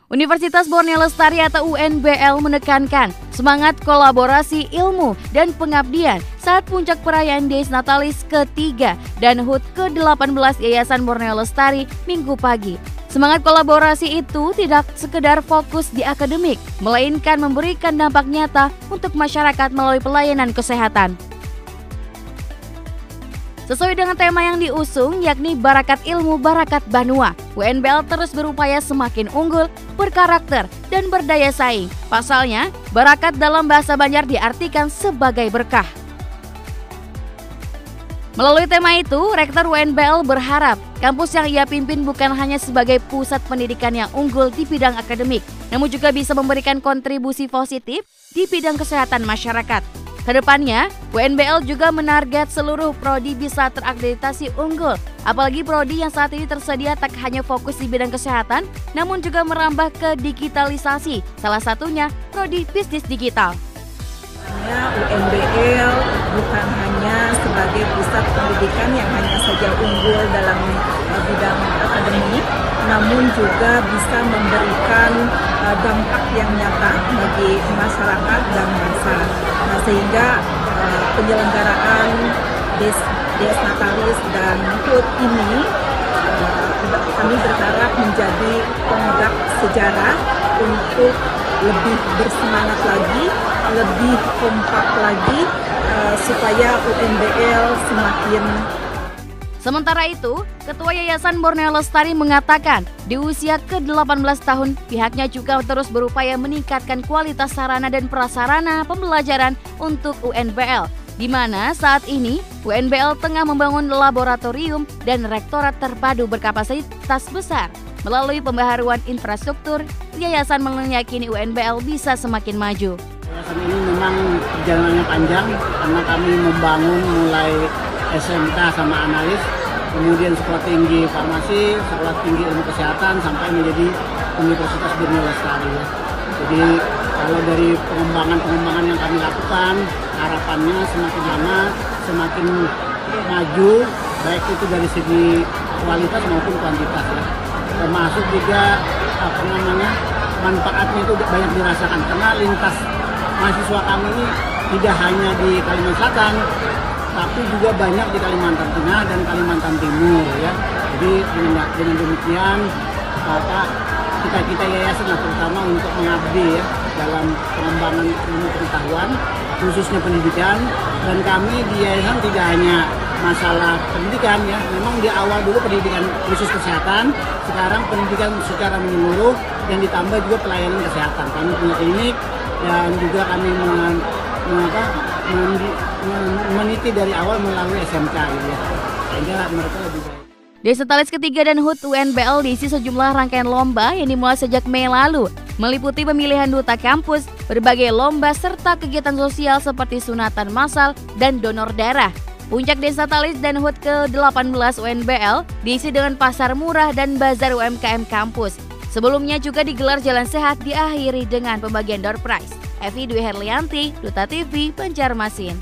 Universitas Borneo Lestari atau UNBL menekankan semangat kolaborasi ilmu dan pengabdian saat puncak perayaan Dies Natalis ke-3 dan HUT ke-18 Yayasan Borneo Lestari Minggu pagi. Semangat kolaborasi itu tidak sekedar fokus di akademik, melainkan memberikan dampak nyata untuk masyarakat melalui pelayanan kesehatan. Sesuai dengan tema yang diusung, yakni Barakat Ilmu Barakat Banua, UNBL terus berupaya semakin unggul, berkarakter, dan berdaya saing. Pasalnya, barakat dalam bahasa Banjar diartikan sebagai berkah. Melalui tema itu, Rektor UNBL berharap kampus yang ia pimpin bukan hanya sebagai pusat pendidikan yang unggul di bidang akademik, namun juga bisa memberikan kontribusi positif di bidang kesehatan masyarakat. Kedepannya, UNBL juga menarget seluruh prodi bisa terakreditasi unggul, apalagi prodi yang saat ini tersedia tak hanya fokus di bidang kesehatan, namun juga merambah ke digitalisasi, salah satunya prodi bisnis digital. UNBL bukan hanya sebagai pusat pendidikan yang hanya saja unggul dalam bidang akademik, namun juga bisa memberikan dampak yang nyata bagi masyarakat dan bangsa. Nah, sehingga penyelenggaraan Dies Natalis dan HUT ini kami berharap menjadi tonggak sejarah untuk lebih bersemangat lagi, lebih kompak lagi, supaya UNBL semakin. Sementara itu, Ketua Yayasan Borneo Lestari mengatakan di usia ke-18 tahun pihaknya juga terus berupaya meningkatkan kualitas sarana dan prasarana pembelajaran untuk UNBL, di mana saat ini UNBL tengah membangun laboratorium dan rektorat terpadu berkapasitas besar. Melalui pembaharuan infrastruktur, Yayasan meyakini UNBL bisa semakin maju. Yayasan ini memang perjalanannya panjang karena kami membangun mulai SMK sama analis, kemudian sekolah tinggi farmasi, sekolah tinggi ilmu kesehatan, sampai menjadi Universitas Borneo Lestari. Jadi kalau dari pengembangan yang kami lakukan, harapannya semakin lama semakin maju, baik itu dari segi kualitas maupun kuantitas ya. Termasuk juga manfaatnya itu banyak dirasakan karena lintas mahasiswa kami ini tidak hanya di Kalimantan Selatan, tapi juga banyak di Kalimantan Tengah dan Kalimantan Timur ya. Jadi dengan demikian kita yayasan terutama untuk mengabdi ya dalam pengembangan ilmu pengetahuan khususnya pendidikan, dan kami di yayasan tidak hanya masalah pendidikan ya, memang di awal dulu pendidikan khusus kesehatan, sekarang pendidikan secara menyeluruh dan ditambah juga pelayanan kesehatan. Kami punya klinik dan juga kami meniti dari awal melalui SMK gitu ya, sehingga mereka lebih baik. Dies Natalis ke-3 dan HUT UNBL diisi sejumlah rangkaian lomba yang dimulai sejak Mei lalu, meliputi pemilihan duta kampus, berbagai lomba serta kegiatan sosial seperti sunatan massal dan donor darah. Puncak Dies Natalis dan HUT ke-18 UNBL diisi dengan pasar murah dan bazar UMKM kampus. Sebelumnya juga digelar jalan sehat diakhiri dengan pembagian door prize. Evi Dwi Herlianti, Duta TV, Banjarmasin.